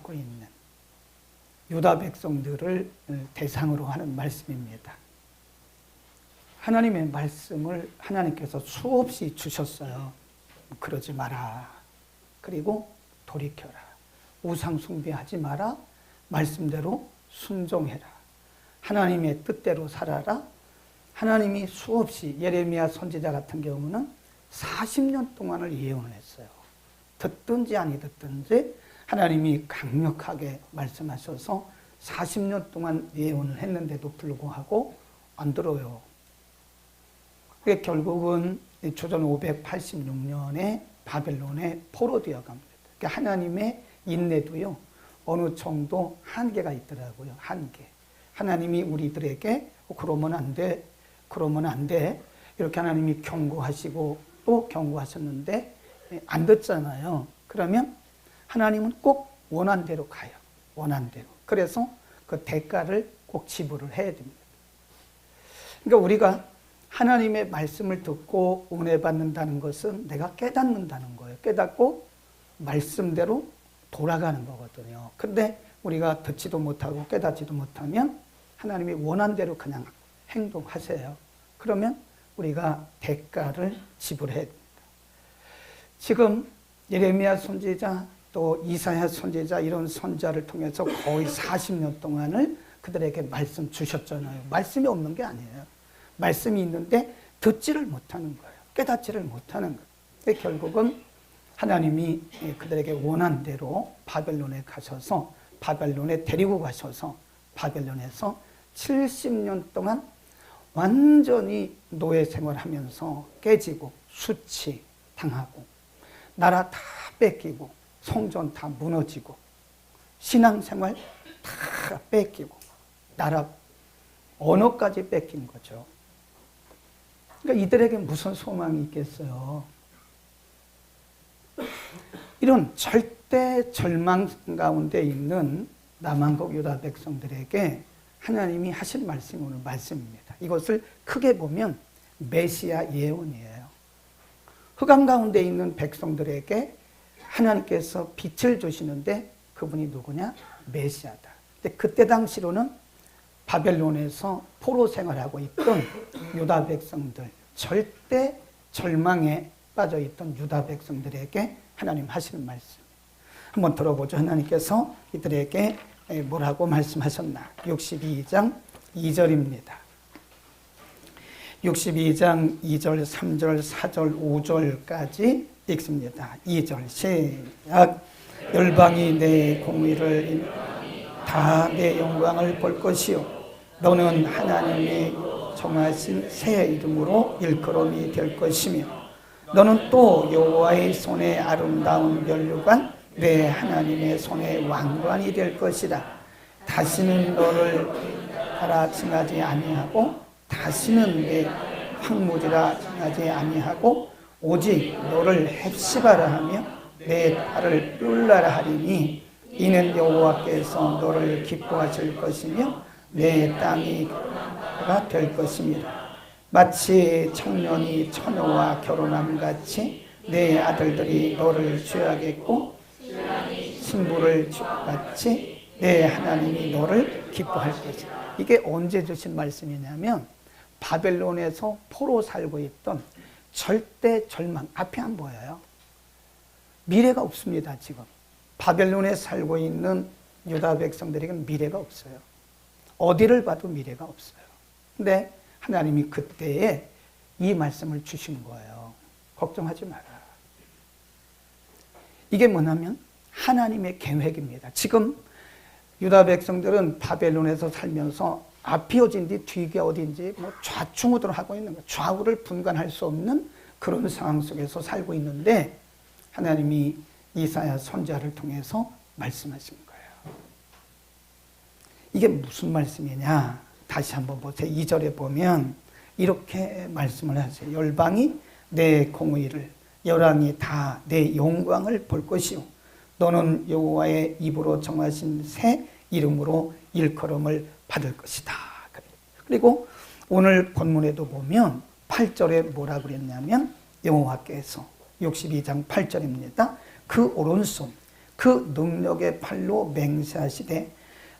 받고 있는 유다 백성들을 대상으로 하는 말씀입니다. 하나님의 말씀을 하나님께서 수없이 주셨어요. 그러지 마라. 그리고 돌이켜라. 우상 숭배하지 마라. 말씀대로 순종해라. 하나님의 뜻대로 살아라. 하나님이 수없이 예레미야 선지자 같은 경우는 40년 동안을 예언을 했어요. 듣든지 아니 듣든지 하나님이 강력하게 말씀하셔서 40년 동안 예언을 했는데도 불구하고 안 들어요. 그게 결국은 주전 586년에 바벨론에 포로되어 갑니다. 그러니까 하나님의 인내도요, 어느 정도 한계가 있더라고요. 한계. 하나님이 우리들에게 그러면 안 돼, 그러면 안 돼, 이렇게 하나님이 경고하시고 또 경고하셨는데 안 듣잖아요. 그러면 하나님은 꼭 원한 대로 가요. 원한 대로. 그래서 그 대가를 꼭 지불을 해야 됩니다. 그러니까 우리가 하나님의 말씀을 듣고 은혜 받는다는 것은 내가 깨닫는다는 거예요. 깨닫고 말씀대로 돌아가는 거거든요. 근데 우리가 듣지도 못하고 깨닫지도 못하면 하나님이 원한 대로 그냥 행동하세요. 그러면 우리가 대가를 지불해야 됩니다. 지금 예레미야 선지자 또 이사야 선지자 이런 선지자를 통해서 거의 40년 동안을 그들에게 말씀 주셨잖아요. 말씀이 없는 게 아니에요. 말씀이 있는데 듣지를 못하는 거예요. 깨닫지를 못하는 거예요. 결국은 하나님이 그들에게 원한 대로 바벨론에 가셔서 바벨론에 데리고 가셔서 바벨론에서 70년 동안 완전히 노예 생활하면서 깨지고 수치 당하고 나라 다 뺏기고 성전 다 무너지고 신앙생활 다 뺏기고 나라 언어까지 뺏긴 거죠. 그러니까 이들에게 무슨 소망이 있겠어요? 이런 절대 절망 가운데 있는 남한국 유다 백성들에게 하나님이 하신 말씀이 오늘 말씀입니다. 이것을 크게 보면 메시아 예언이에요. 흑암 가운데 있는 백성들에게 하나님께서 빛을 주시는데 그분이 누구냐? 메시아다. 근데 그때 당시로는 바벨론에서 포로 생활하고 있던 유다 백성들, 절대 절망에 빠져 있던 유다 백성들에게 하나님 하시는 말씀. 한번 들어보죠. 하나님께서 이들에게 뭐라고 말씀하셨나? 62장 2절입니다. 62장 2절, 3절, 4절, 5절까지 읽습니다. 2절 시작. 열방이 내 공의를 다 내 영광을 볼 것이요 너는 하나님의 정하신 새 이름으로 일컬음이 될 것이며 너는 또 여호와의 손에 아름다운 면류관 내 하나님의 손에 왕관이 될 것이다. 다시는 너를 하라 칭하지 아니하고 다시는 내 황무지라 칭하지 아니하고 오직 너를 헵시바라 하며 내 팔을 뿔라라 하리니 이는 여호와께서 너를 기뻐하실 것이며 내 땅이 가 될 것입니다. 마치 청년이 처녀와 결혼함 같이 내 아들들이 너를 취하겠고 신부를 같이 내 하나님이 너를 기뻐할 것이다. 이게 언제 주신 말씀이냐면 바벨론에서 포로 살고 있던 절대 절망, 앞이 안 보여요. 미래가 없습니다. 지금 바벨론에 살고 있는 유다 백성들에게는 미래가 없어요. 어디를 봐도 미래가 없어요. 근데 하나님이 그때에 이 말씀을 주신 거예요. 걱정하지 마라. 이게 뭐냐면 하나님의 계획입니다. 지금 유다 백성들은 바벨론에서 살면서 앞이 어딘지 뒤가 어딘지 뭐 좌충우돌 하고 있는 거예요. 좌우를 분간할 수 없는 그런 상황 속에서 살고 있는데 하나님이 이사야 선지자를 통해서 말씀하신 거예요. 이게 무슨 말씀이냐? 다시 한번 보세요. 2절에 보면 이렇게 말씀을 하세요. 열방이 내 공의를 열왕이 다 내 영광을 볼 것이요 너는 여호와의 입으로 정하신 새 이름으로 일컬음을 받을 것이다. 그리고 오늘 본문에도 보면 8절에 뭐라 그랬냐면 여호와께서 62장 8절입니다. 그 오른손 그 능력의 팔로 맹세하시되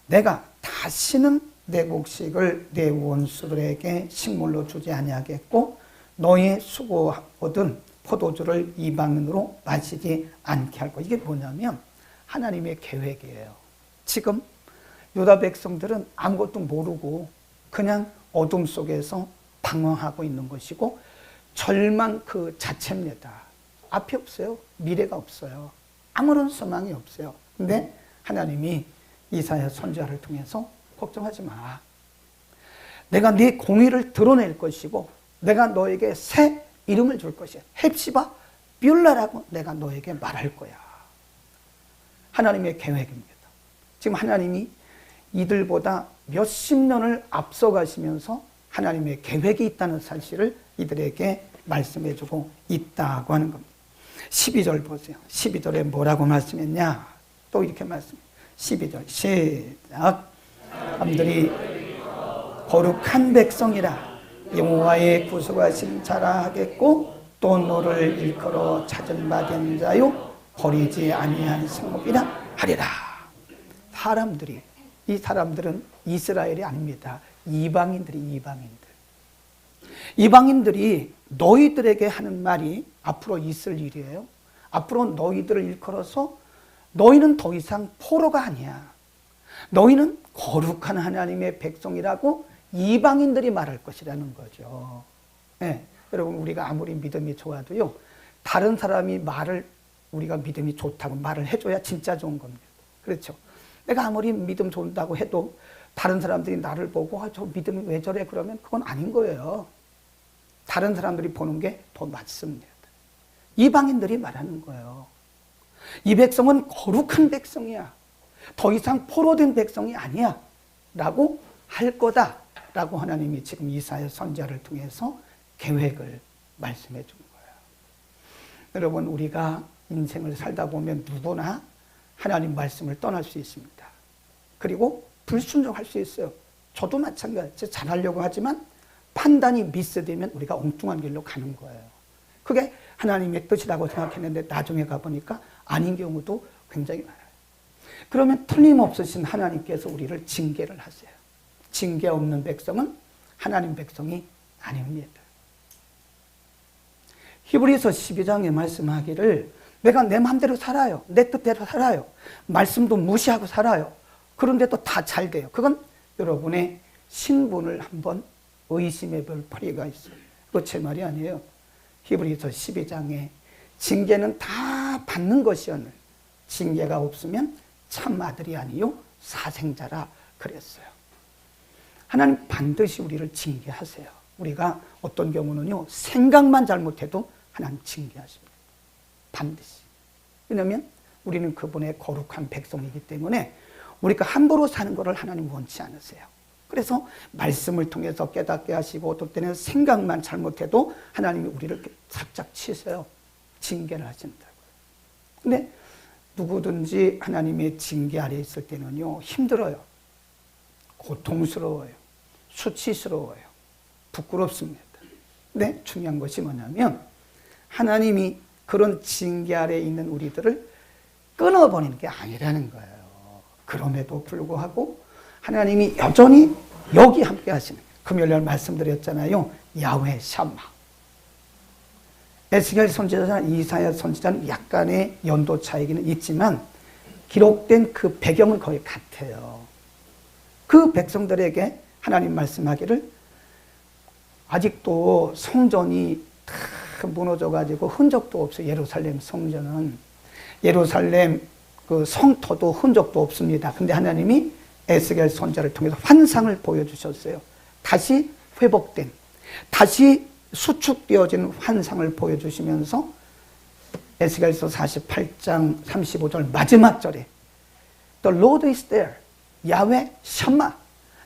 내가 다시는 내 곡식을 내 원수들에게 식물로 주지 아니하겠고 너의 수고 얻은 포도주를 이방인으로 마시지 않게 할 것. 이게 뭐냐면 하나님의 계획이에요. 지금 유다 백성들은 아무것도 모르고 그냥 어둠 속에서 방황하고 있는 것이고 절망 그 자체입니다. 앞이 없어요. 미래가 없어요. 아무런 소망이 없어요. 근데 하나님이 이사야 선지자를 통해서 걱정하지 마. 내가 네 공의를 드러낼 것이고 내가 너에게 새 이름을 줄 것이야. 헵시바 뷸라라고 내가 너에게 말할 거야. 하나님의 계획입니다. 지금 하나님이 이들보다 몇십 년을 앞서가시면서 하나님의 계획이 있다는 사실을 이들에게 말씀해주고 있다고 하는 겁니다. 12절 보세요. 12절에 뭐라고 말씀했냐? 또 이렇게 말씀해요. 12절 시작. 사람들이 거룩한 백성이라 여호와의 구속하심 자라 하겠고 또 너를 일컬어 찾은 바 된 자요 버리지 아니한 성목이라 하리라. 사람들이, 이 사람들은 이스라엘이 아닙니다. 이방인들이 너희들에게 하는 말이 앞으로 있을 일이에요. 앞으로 너희들을 일컬어서 너희는 더 이상 포로가 아니야. 너희는 거룩한 하나님의 백성이라고 이방인들이 말할 것이라는 거죠. 네, 여러분 우리가 아무리 믿음이 좋아도요. 다른 사람이 말을 우리가 믿음이 좋다고 말을 해줘야 진짜 좋은 겁니다. 그렇죠. 내가 아무리 믿음 좋다고 해도 다른 사람들이 나를 보고 저 믿음이 왜 저래 그러면 그건 아닌 거예요. 다른 사람들이 보는 게 더 맞습니다. 이방인들이 말하는 거예요. 이 백성은 거룩한 백성이야. 더 이상 포로된 백성이 아니야. 라고 할 거다. 라고 하나님이 지금 이사야 선지자를 통해서 계획을 말씀해 준 거예요. 여러분 우리가 인생을 살다 보면 누구나 하나님 말씀을 떠날 수 있습니다. 그리고 불순종할 수 있어요. 저도 마찬가지예요. 잘하려고 하지만 판단이 미스되면 우리가 엉뚱한 길로 가는 거예요. 그게 하나님의 뜻이라고 생각했는데 나중에 가보니까 아닌 경우도 굉장히 많아요. 그러면 틀림없으신 하나님께서 우리를 징계를 하세요. 징계 없는 백성은 하나님 백성이 아닙니다. 히브리서 12장에 말씀하기를 내가 내 마음대로 살아요. 내 뜻대로 살아요. 말씀도 무시하고 살아요. 그런데도 다 잘 돼요. 그건 여러분의 신분을 한번 의심해 볼 필요가 있어요. 그거 제 말이 아니에요. 히브리서 12장에 징계는 다 받는 것이었는데 징계가 없으면 참 아들이 아니요 사생자라 그랬어요. 하나님 반드시 우리를 징계하세요. 우리가 어떤 경우는요 생각만 잘못해도 하나님 징계하십니다. 반드시. 왜냐하면 우리는 그분의 거룩한 백성이기 때문에 우리가 함부로 사는 것을 하나님 원치 않으세요. 그래서 말씀을 통해서 깨닫게 하시고 어떨 때는 생각만 잘못해도 하나님이 우리를 살짝 치세요. 징계를 하신다고요. 근데 누구든지 하나님의 징계 아래 있을 때는요 힘들어요. 고통스러워요. 수치스러워요. 부끄럽습니다. 근데 중요한 것이 뭐냐면 하나님이 그런 징계 아래 있는 우리들을 끊어버리는 게 아니라는 거예요. 그럼에도 불구하고 하나님이 여전히 여기 함께 하시는 거예요. 금요일날 말씀드렸잖아요. 야훼 샴마. 에스겔 선지자나 이사야 선지자는 약간의 연도 차이기는 있지만 기록된 그 배경은 거의 같아요. 그 백성들에게 하나님 말씀하기를 아직도 성전이 다 무너져가지고 흔적도 없어요. 예루살렘 성전은. 예루살렘 그 성터도 흔적도 없습니다. 근데 하나님이 에스겔 선지자를 통해서 환상을 보여주셨어요. 다시 회복된, 다시 수축되어진 환상을 보여주시면서 에스겔서 48장 35절 마지막 절에 The Lord is there. 야훼 샴마.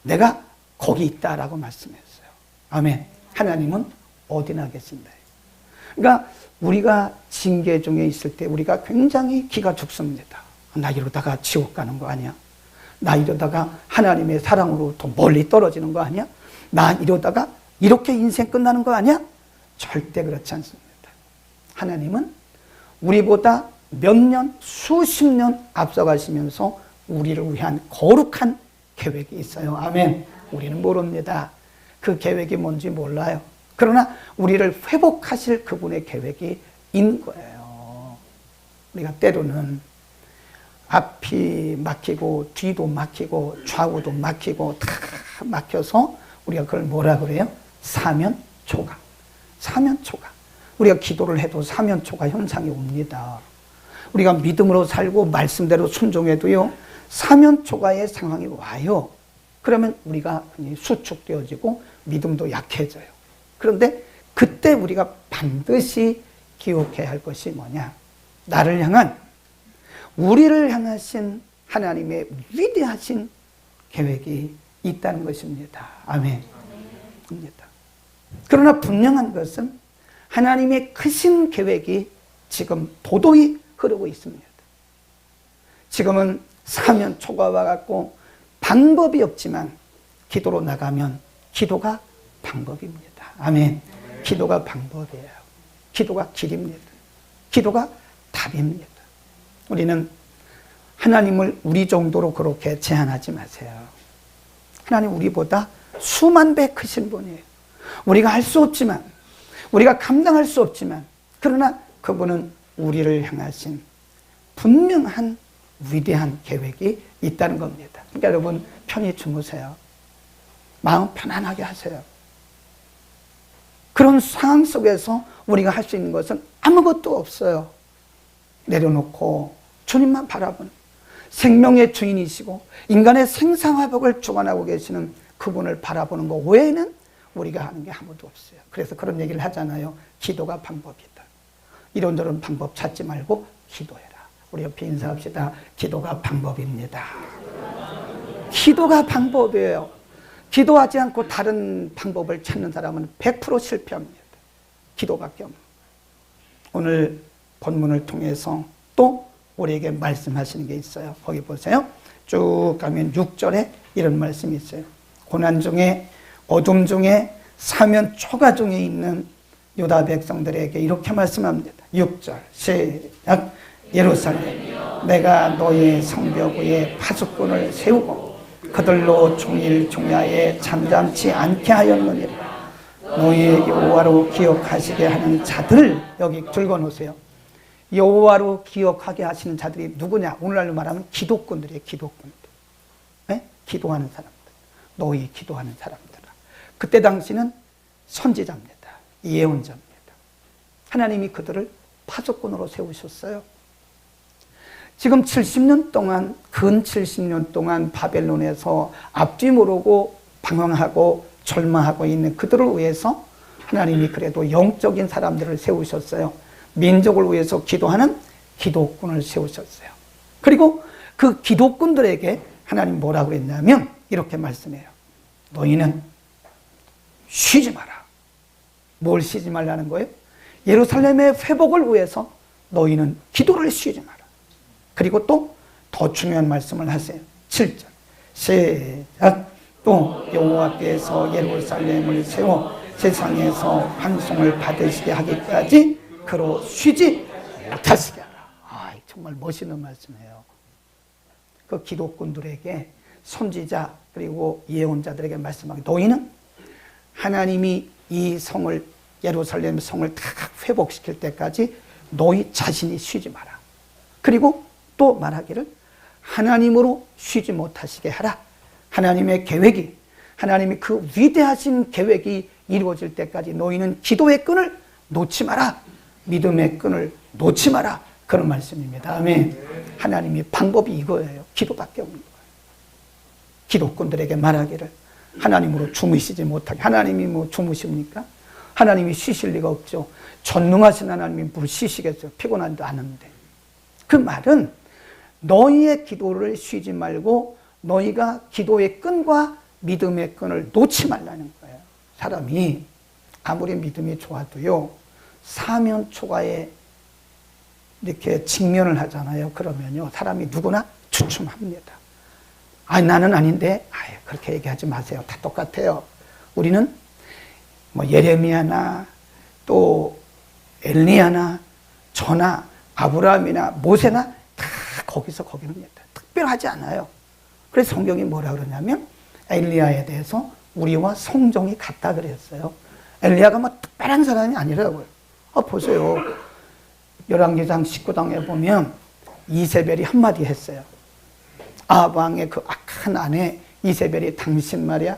내가 거기 있다라고 말씀했어요. 아멘. 하나님은 어디나 계신다. 그러니까 우리가 징계 중에 있을 때 우리가 굉장히 기가 죽습니다. 나 이러다가 지옥 가는 거 아니야? 나 이러다가 하나님의 사랑으로 더 멀리 떨어지는 거 아니야? 나 이러다가 이렇게 인생 끝나는 거 아니야? 절대 그렇지 않습니다. 하나님은 우리보다 몇 년, 수십 년 앞서가시면서 우리를 위한 거룩한 계획이 있어요. 아멘. 우리는 모릅니다. 그 계획이 뭔지 몰라요. 그러나 우리를 회복하실 그분의 계획이 있는 거예요. 우리가 때로는 앞이 막히고 뒤도 막히고 좌우도 막히고 다 막혀서 우리가 그걸 뭐라 그래요? 사면초가. 사면초가. 우리가 기도를 해도 사면초가 현상이 옵니다. 우리가 믿음으로 살고 말씀대로 순종해도요, 사면초가의 상황이 와요. 그러면 우리가 수축되어지고 믿음도 약해져요. 그런데 그때 우리가 반드시 기억해야 할 것이 뭐냐? 나를 향한, 우리를 향하신 하나님의 위대하신 계획이 있다는 것입니다. 아멘. 그러나 분명한 것은 하나님의 크신 계획이 지금 도도히 흐르고 있습니다. 지금은 사면초가와 같고 방법이 없지만 기도로 나가면 기도가 방법입니다. 아멘. 기도가 방법이에요. 기도가 길입니다. 기도가 답입니다. 우리는 하나님을 우리 정도로 그렇게 제한하지 마세요. 하나님 우리보다 수만 배 크신 분이에요. 우리가 할 수 없지만, 우리가 감당할 수 없지만, 그러나 그분은 우리를 향하신 분명한 위대한 계획이 있다는 겁니다. 그러니까 여러분 편히 주무세요. 마음 편안하게 하세요. 그런 상황 속에서 우리가 할 수 있는 것은 아무것도 없어요. 내려놓고 주님만 바라보는, 생명의 주인이시고 인간의 생사화복을 주관하고 계시는 그분을 바라보는 것 외에는 우리가 하는 게 아무도 없어요. 그래서 그런 얘기를 하잖아요. 기도가 방법이다. 이런저런 방법 찾지 말고 기도해라. 우리 옆에 인사합시다. 기도가 방법입니다. 기도가 방법이에요. 기도하지 않고 다른 방법을 찾는 사람은 100% 실패합니다. 기도밖에 없는. 오늘 본문을 통해서 또 우리에게 말씀하시는 게 있어요. 거기 보세요. 쭉 가면 6절에 이런 말씀이 있어요. 고난 중에, 어둠 중에, 사면초가 중에 있는 유다 백성들에게 이렇게 말씀합니다. 6절 시작. 예루살렘, 내가 너의 성벽 위에 파수꾼을 세우고 그들로 종일 종야에 잠잠치 않게 하였느니라. 너의 여호와로 기억하시게 하는 자들, 여기 적어놓으세요. 여호와로 기억하게 하시는 자들이 누구냐? 오늘날로 말하면 기도꾼들이에요. 기도꾼들. 네? 기도하는 사람들. 너희 기도하는 사람들. 그때 당시는 선지자입니다. 예언자입니다. 하나님이 그들을 파수꾼으로 세우셨어요. 지금 70년 동안, 근 70년 동안 바벨론에서 앞뒤 모르고 방황하고 절망하고 있는 그들을 위해서 하나님이 그래도 영적인 사람들을 세우셨어요. 민족을 위해서 기도하는 기도꾼을 세우셨어요. 그리고 그 기도꾼들에게 하나님 뭐라고 했냐면 이렇게 말씀해요. 너희는 쉬지 마라. 뭘 쉬지 말라는 거예요? 예루살렘의 회복을 위해서 너희는 기도를 쉬지 마라. 그리고 또 더 중요한 말씀을 하세요. 7절 시작. 또 여호와께서 예루살렘을 세워 세상에서 환송을 받으시게 하기까지 그로 쉬지 못하시게 하라. 정말 멋있는 말씀이에요. 그 기도꾼들에게, 선지자 그리고 예언자들에게 말씀하기, 너희는 하나님이 이 성을, 예루살렘 성을 다 회복시킬 때까지 너희 자신이 쉬지 마라. 그리고 또 말하기를 하나님으로 쉬지 못하시게 하라. 하나님의 계획이, 하나님이 그 위대하신 계획이 이루어질 때까지 너희는 기도의 끈을 놓지 마라. 믿음의 끈을 놓지 마라. 그런 말씀입니다. 아멘. 하나님의 방법이 이거예요. 기도밖에 없는 거예요. 기도꾼들에게 말하기를 하나님으로 주무시지 못하게. 하나님이 뭐 주무십니까? 하나님이 쉬실 리가 없죠. 전능하신 하나님이 뭘 쉬시겠어요? 피곤한데 않은데. 그 말은 너희의 기도를 쉬지 말고 너희가 기도의 끈과 믿음의 끈을 놓지 말라는 거예요. 사람이 아무리 믿음이 좋아도요, 사면초가에 이렇게 직면을 하잖아요. 그러면요, 사람이 누구나 주춤합니다. 나는 아닌데, 그렇게 얘기하지 마세요. 다 똑같아요. 우리는 뭐 예레미야나 또 엘리야나 저나 아브라함이나 모세나 다 거기서 거기입니다. 특별하지 않아요. 그래서 성경이 뭐라 그러냐면 엘리야에 대해서 우리와 성정이 같다 그랬어요. 엘리야가 뭐 특별한 사람이 아니라고요. 보세요. 열왕기상 19장에 보면 이세벨이 한마디 했어요. 아합 왕의 그 악한 아내 이세벨이 당신 말이야,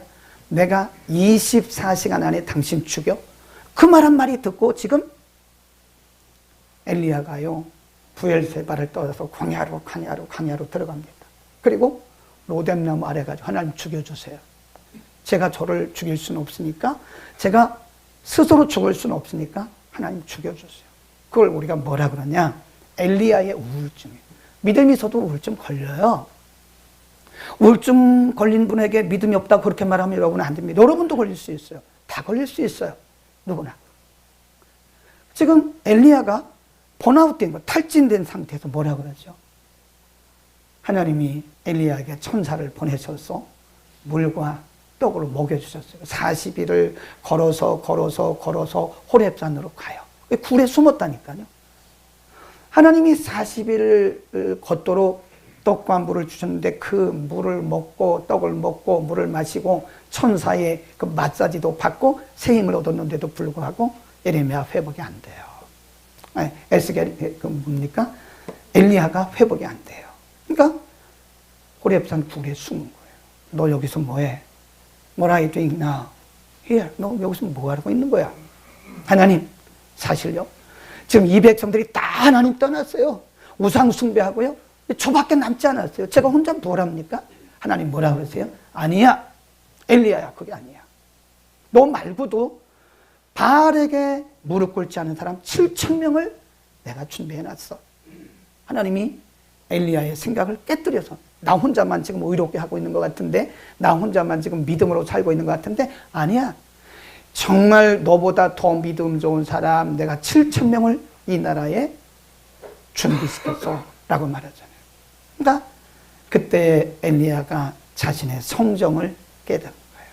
내가 24시간 안에 당신 죽여? 그 말 한 마디 듣고 지금 엘리야가요 부엘세바를 떠나서 광야로 들어갑니다. 그리고 로뎀나무 아래 가지고 하나님 죽여주세요. 제가 저를 죽일 수는 없으니까, 제가 스스로 죽을 수는 없으니까 하나님 죽여주세요. 그걸 우리가 뭐라 그러냐, 엘리야의 우울증이에요. 믿음이 있어도 우울증 걸려요. 우울증 걸린 분에게 믿음이 없다고 그렇게 말하면 여러분은 안 됩니다. 여러분도 걸릴 수 있어요. 다 걸릴 수 있어요. 누구나. 지금 엘리야가 번아웃된 거, 탈진된 상태에서 뭐라 그러죠? 하나님이 엘리야에게 천사를 보내셔서 물과 떡으로 먹여주셨어요. 40일을 걸어서 호렙산으로 가요. 굴에 숨었다니까요. 하나님이 40일을 걷도록 떡과 물을 주셨는데 그 물을 먹고 떡을 먹고 물을 마시고 천사의 그 마사지도 받고 새 힘을 얻었는데도 불구하고 예레미야 회복이 안 돼요. 에스겔 뭡니까? 엘리야가 회복이 안 돼요. 그러니까 호렙산 굴에 숨은 거예요. 너 여기서 뭐해? What are you doing now? Here. 너 여기서 뭐 하고 있는 거야? 하나님, 사실요? 지금 이 백성들이 다 하나님 떠났어요. 우상 숭배하고요. 저밖에 남지 않았어요. 제가 혼자 뭘 합니까? 하나님 뭐라 그러세요? 아니야. 엘리야야, 그게 아니야. 너 말고도 바알에게 무릎 꿇지 않은 사람 7,000명을 내가 준비해놨어. 하나님이 엘리야의 생각을 깨뜨려서 나 혼자만 지금 의롭게 하고 있는 것 같은데, 나 혼자만 지금 믿음으로 살고 있는 것 같은데, 아니야. 정말 너보다 더 믿음 좋은 사람 내가 7,000명을 이 나라에 준비시켰어 라고 말하잖아요. 그러니까 그때 엘리야가 자신의 성정을 깨닫는 거예요.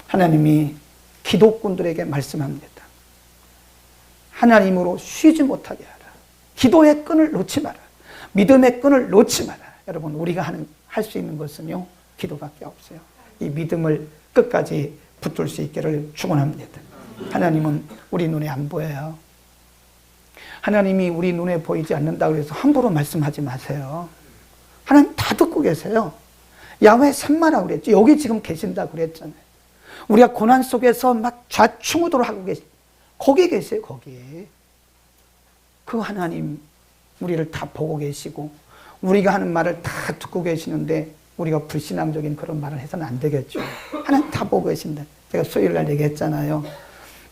하나님이 기독군들에게 말씀합니다. 하나님으로 쉬지 못하게 하라. 기도의 끈을 놓지 마라. 믿음의 끈을 놓지 마라. 여러분, 우리가 할 수 있는 것은요, 기도밖에 없어요. 이 믿음을 끝까지 붙들 수 있기를 축원합니다. 하나님은 우리 눈에 안 보여요. 하나님이 우리 눈에 보이지 않는다고 해서 함부로 말씀하지 마세요. 하나님 다 듣고 계세요. 야훼 산마라고 그랬죠. 여기 지금 계신다고 그랬잖아요. 우리가 고난 속에서 막 좌충우돌 하고 거기 계세요. 거기. 그 하나님 우리를 다 보고 계시고 우리가 하는 말을 다 듣고 계시는데 우리가 불신앙적인 그런 말을 해서는 안 되겠죠. 하나님 다 보고 계신다. 제가 수요일 날 얘기했잖아요.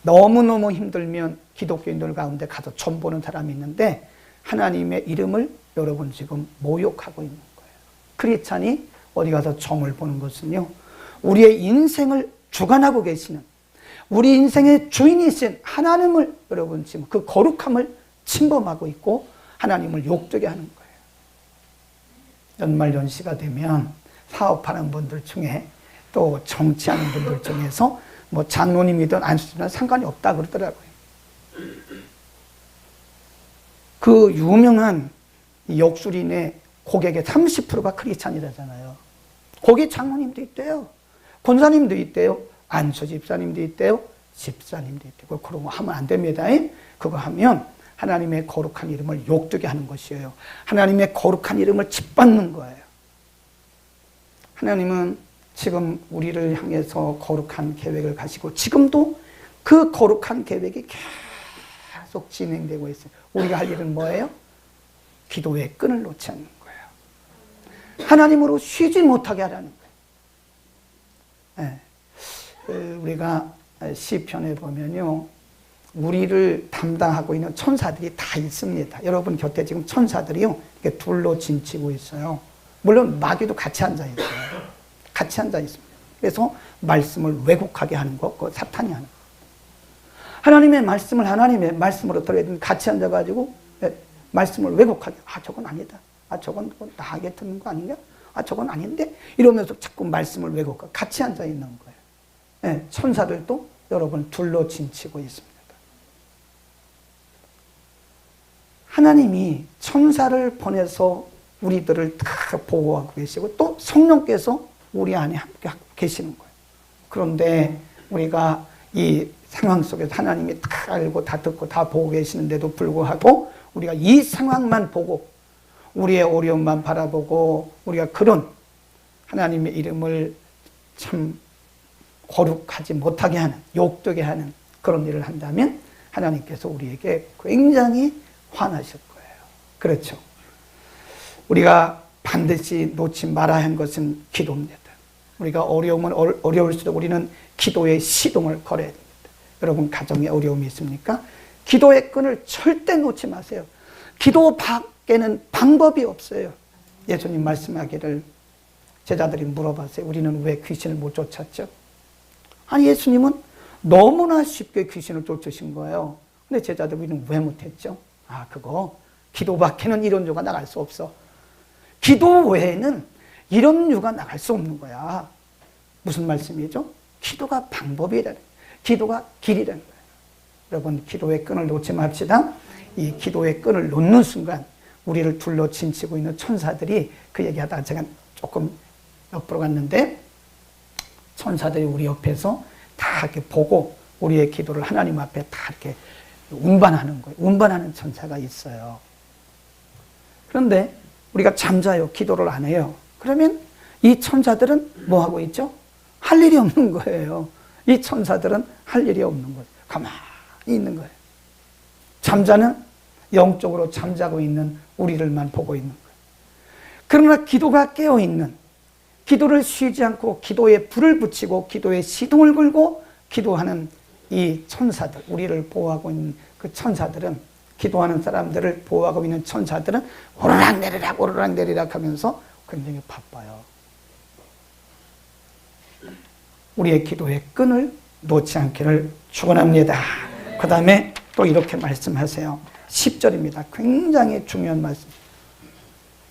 너무너무 힘들면 기독교인들 가운데 가서 점 보는 사람이 있는데 하나님의 이름을 여러분 지금 모욕하고 있는 거예요. 크리스찬이 어디 가서 점을 보는 것은요, 우리의 인생을 주관하고 계시는, 우리 인생의 주인이신 하나님을 여러분 지금 그 거룩함을 침범하고 있고 하나님을 욕되게 하는 거예요. 연말연시가 되면 사업하는 분들 중에 또 정치하는 분들 중에서 뭐 장로님이든 안수님이든 상관이 없다 그러더라고요. 그 유명한 역술인의 고객의 30%가 크리스찬이라잖아요. 거기 장로님도 있대요. 권사님도 있대요. 안수 집사님도 있대요. 집사님도 있대요. 그런 거 하면 안 됩니다. 그거 하면 하나님의 거룩한 이름을 욕되게 하는 것이에요. 하나님의 거룩한 이름을 짓밟는 거예요. 하나님은 지금 우리를 향해서 거룩한 계획을 가시고 지금도 그 거룩한 계획이 계속 진행되고 있어요. 우리가 할 일은 뭐예요? 기도의 끈을 놓지 않는 거예요. 하나님으로 쉬지 못하게 하라는 거예요. 네. 우리가 시편에 보면요, 우리를 담당하고 있는 천사들이 다 있습니다. 여러분 곁에 지금 천사들이요, 이렇게 둘로 진치고 있어요. 물론 마귀도 같이 앉아 있어요. 같이 앉아 있습니다. 그래서 말씀을 왜곡하게 하는 거, 그거 사탄이 하는 거. 하나님의 말씀을 하나님의 말씀으로 들어야 되는데 같이 앉아가지고 말씀을 왜곡하게, 저건 아니다. 저건 나에게 듣는 거 아닌가? 저건 아닌데? 이러면서 자꾸 말씀을 왜곡하고 같이 앉아 있는 거예요. 천사들도 여러분 둘로 진치고 있습니다. 하나님이 천사를 보내서 우리들을 다 보호하고 계시고 또 성령께서 우리 안에 함께 계시는 거예요. 그런데 우리가 이 상황 속에서 하나님이 다 알고 다 듣고 다 보고 계시는데도 불구하고 우리가 이 상황만 보고 우리의 어려움만 바라보고 우리가 그런 하나님의 이름을 참 거룩하지 못하게 하는, 욕되게 하는 그런 일을 한다면 하나님께서 우리에게 굉장히 화나실 거예요. 그렇죠. 우리가 반드시 놓지 말아야 하는 것은 기도입니다. 우리가 어려우면 어려울수록 우리는 기도의 시동을 걸어야 됩니다. 여러분 가정에 어려움이 있습니까? 기도의 끈을 절대 놓지 마세요. 기도 밖에는 방법이 없어요. 예수님 말씀하기를 제자들이 물어봤어요. 우리는 왜 귀신을 못 쫓았죠? 아니 예수님은 너무나 쉽게 귀신을 쫓으신 거예요. 근데 제자들 우리는 왜 못했죠? 아 그거 기도 밖에는 이런 유가 나갈 수 없어. 기도 외에는 이런 유가 나갈 수 없는 거야. 무슨 말씀이죠? 기도가 방법이라는 거예요. 기도가 길이라는 거예요. 여러분 기도의 끈을 놓지 맙시다. 이 기도의 끈을 놓는 순간 우리를 둘러 진치고 있는 천사들이 그 얘기하다가 제가 조금 옆으로 갔는데 천사들이 우리 옆에서 다 이렇게 보고 우리의 기도를 하나님 앞에 다 이렇게 운반하는 거예요. 운반하는 천사가 있어요. 그런데 우리가 잠자요. 기도를 안 해요. 그러면 이 천사들은 뭐 하고 있죠? 할 일이 없는 거예요. 이 천사들은 할 일이 없는 거예요. 가만히 있는 거예요. 잠자는 영적으로 잠자고 있는 우리를만 보고 있는 거예요. 그러나 기도가 깨어있는, 기도를 쉬지 않고 기도에 불을 붙이고 기도에 시동을 걸고 기도하는 이 천사들, 우리를 보호하고 있는 그 천사들은, 기도하는 사람들을 보호하고 있는 천사들은 오르락 내리락 오르락 내리락 하면서 굉장히 바빠요. 우리의 기도의 끈을 놓지 않기를 축원합니다. 그 다음에 또 이렇게 말씀하세요. 10절입니다. 굉장히 중요한 말씀.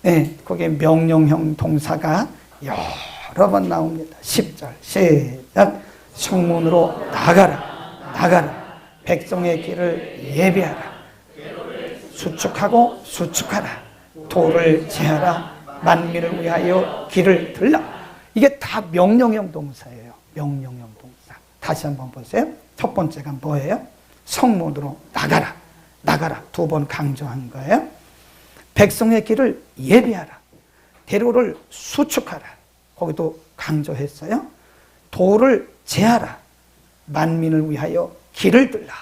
네, 거기에 명령형 동사가 여러 번 나옵니다. 10절 시작. 성문으로 나가라 나가라 백성의 길을 예비하라 수축하고 수축하라 도를 제하라 만민을 위하여 길을 들라. 이게 다 명령형 동사예요. 명령형 동사. 다시 한번 보세요. 첫 번째가 뭐예요? 성문으로 나가라 나가라 두 번 강조한 거예요. 백성의 길을 예비하라. 대로를 수축하라. 거기도 강조했어요. 도를 제하라. 만민을 위하여 길을 들라.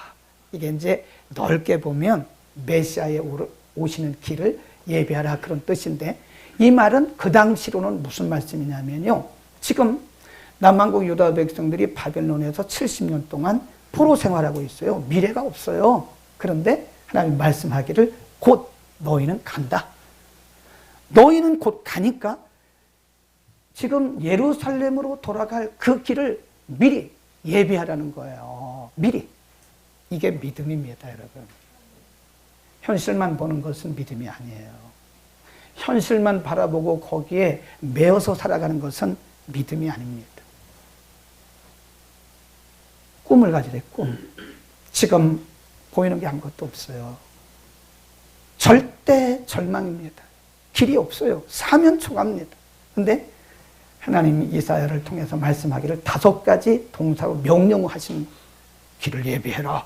이게 이제 넓게 보면 메시아에 오시는 길을 예비하라 그런 뜻인데, 이 말은 그 당시로는 무슨 말씀이냐면요. 지금 남한국 유다 백성들이 바벨론에서 70년 동안 포로 생활하고 있어요. 미래가 없어요. 그런데 하나님 말씀하기를 곧 너희는 간다. 너희는 곧 가니까 지금 예루살렘으로 돌아갈 그 길을 미리 예비하라는 거예요. 미리. 이게 믿음입니다, 여러분. 현실만 보는 것은 믿음이 아니에요. 현실만 바라보고 거기에 매어서 살아가는 것은 믿음이 아닙니다. 꿈을 가지래, 꿈. 지금 보이는 게 아무것도 없어요. 절대 절망입니다. 길이 없어요. 사면 초갑니다. 근데 하나님이 이사야를 통해서 말씀하기를 5가지 동사로 명령하신 길을 예비해라.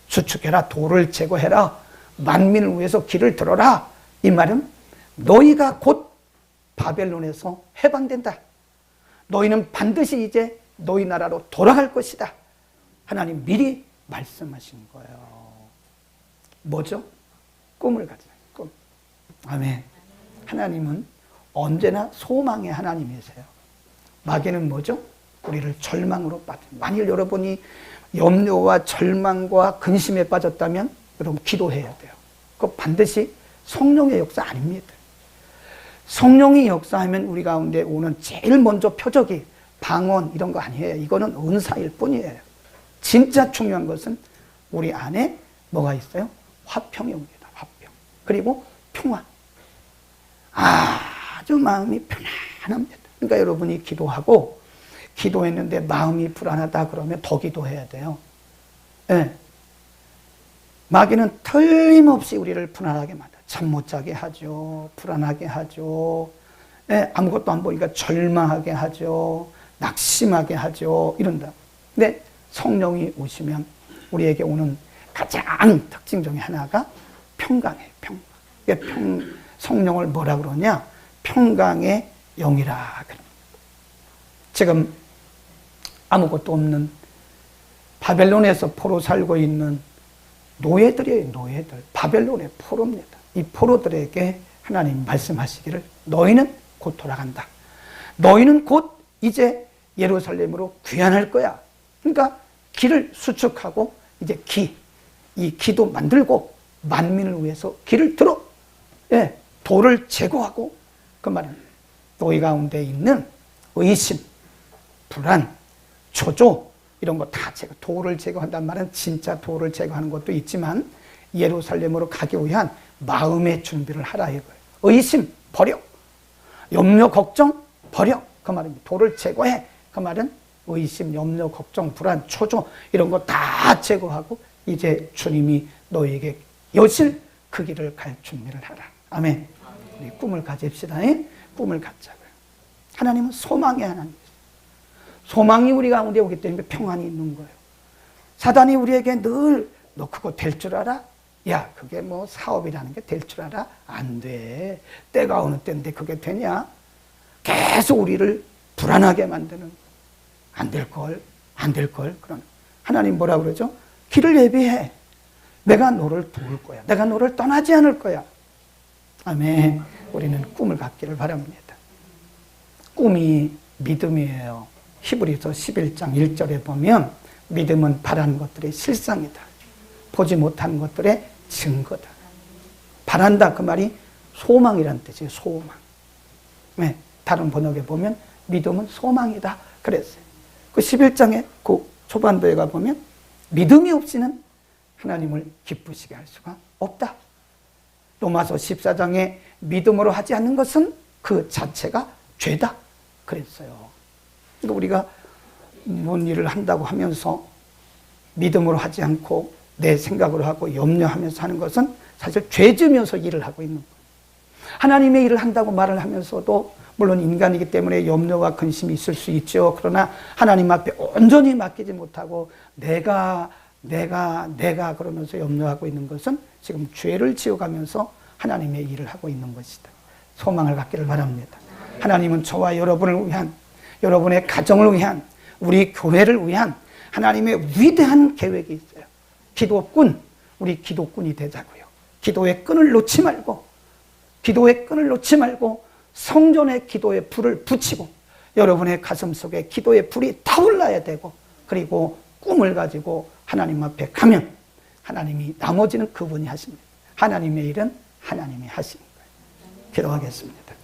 수축해라. 도를 제거해라. 만민을 위해서 길을 들어라. 이 말은 너희가 곧 바벨론에서 해방된다. 너희는 반드시 이제 너희 나라로 돌아갈 것이다. 하나님 미리 말씀하신 거예요. 뭐죠? 꿈을 가져요. 꿈. 아멘. 하나님은 언제나 소망의 하나님이세요. 마귀는 뭐죠? 우리를 절망으로 빠져. 만일 여러분이 염려와 절망과 근심에 빠졌다면 여러분 기도해야 돼요. 그거 반드시 성령의 역사 아닙니다. 성령이 역사하면 우리 가운데 오는 제일 먼저 표적이 방언 이런 거 아니에요. 이거는 은사일 뿐이에요. 진짜 중요한 것은 우리 안에 뭐가 있어요? 화평이 옵니다. 화평. 그리고 평화. 아주 마음이 편안합니다. 그러니까 여러분이 기도하고 기도했는데 마음이 불안하다 그러면 더 기도해야 돼요. 네. 마귀는 틀림없이 우리를 불안하게 만들어요. 잠 못 자게 하죠. 불안하게 하죠. 아무것도 안 보니까 절망하게 하죠. 낙심하게 하죠. 이런다. 근데 성령이 오시면 우리에게 오는 가장 특징 중에 하나가 평강이에요. 평강. 성령을 뭐라 그러냐? 평강의 영이라 그럽니다. 지금 아무것도 없는 바벨론에서 포로 살고 있는 노예들이에요. 노예들. 바벨론의 포로입니다. 이 포로들에게 하나님 말씀하시기를 너희는 곧 돌아간다. 너희는 곧 이제 예루살렘으로 귀환할 거야. 그러니까 길을 수축하고 이제 이 기도 만들고 만민을 위해서 길을 들어 돌을 제거하고 그 말은 너희 가운데 있는 의심, 불안, 초조 이런 거 다 제거. 돌을 제거한다는 말은 진짜 돌을 제거하는 것도 있지만 예루살렘으로 가기 위한 마음의 준비를 하라 이거예요. 의심 버려. 염려 걱정 버려. 그 말입니다. 돌을 제거해. 그 말은 의심, 염려, 걱정, 불안, 초조 이런 거 다 제거하고 이제 주님이 너에게 여실 그 길을 갈 준비를 하라. 아멘. 우리 꿈을 가집시다. 꿈을 갖자고요. 하나님은 소망의 하나님이세요. 소망이 우리 가운데 오기 때문에 평안이 있는 거예요. 사단이 우리에게 늘 너 그거 될 줄 알아? 야, 그게 뭐 사업이라는 게 될 줄 알아? 안 돼. 때가 어느 때인데 그게 되냐? 계속 우리를 불안하게 만드는 안 될 걸, 안 될 걸. 그런 하나님 뭐라 그러죠? 길을 예비해. 내가 너를 도울 거야. 내가 너를 떠나지 않을 거야. 아멘. 우리는 꿈을 갖기를 바랍니다. 꿈이 믿음이에요. 히브리서 11장 1절에 보면 믿음은 바라는 것들의 실상이다. 보지 못하는 것들의 증거다. 바란다 그 말이 소망이란 뜻이에요. 소망. 네, 다른 번역에 보면 믿음은 소망이다 그랬어요. 그 11장의 그 초반부에 가보면 믿음이 없이는 하나님을 기쁘시게 할 수가 없다. 로마서 14장에 믿음으로 하지 않는 것은 그 자체가 죄다 그랬어요. 그러니까 우리가 뭔 일을 한다고 하면서 믿음으로 하지 않고 내 생각으로 하고 염려하면서 하는 것은 사실 죄지면서 일을 하고 있는 거예요. 하나님의 일을 한다고 말을 하면서도 물론 인간이기 때문에 염려와 근심이 있을 수 있죠. 그러나 하나님 앞에 온전히 맡기지 못하고 내가 그러면서 염려하고 있는 것은 지금 죄를 지어가면서 하나님의 일을 하고 있는 것이다. 소망을 갖기를 바랍니다. 하나님은 저와 여러분을 위한, 여러분의 가정을 위한, 우리 교회를 위한 하나님의 위대한 계획이 있어요. 기도꾼, 우리 기도꾼이 되자고요. 기도의 끈을 놓지 말고 성전의 기도의 불을 붙이고 여러분의 가슴 속에 기도의 불이 타올라야 되고 그리고 꿈을 가지고 하나님 앞에 가면 하나님이 나머지는 그분이 하십니다. 하나님의 일은 하나님이 하시는 거예요. 기도하겠습니다.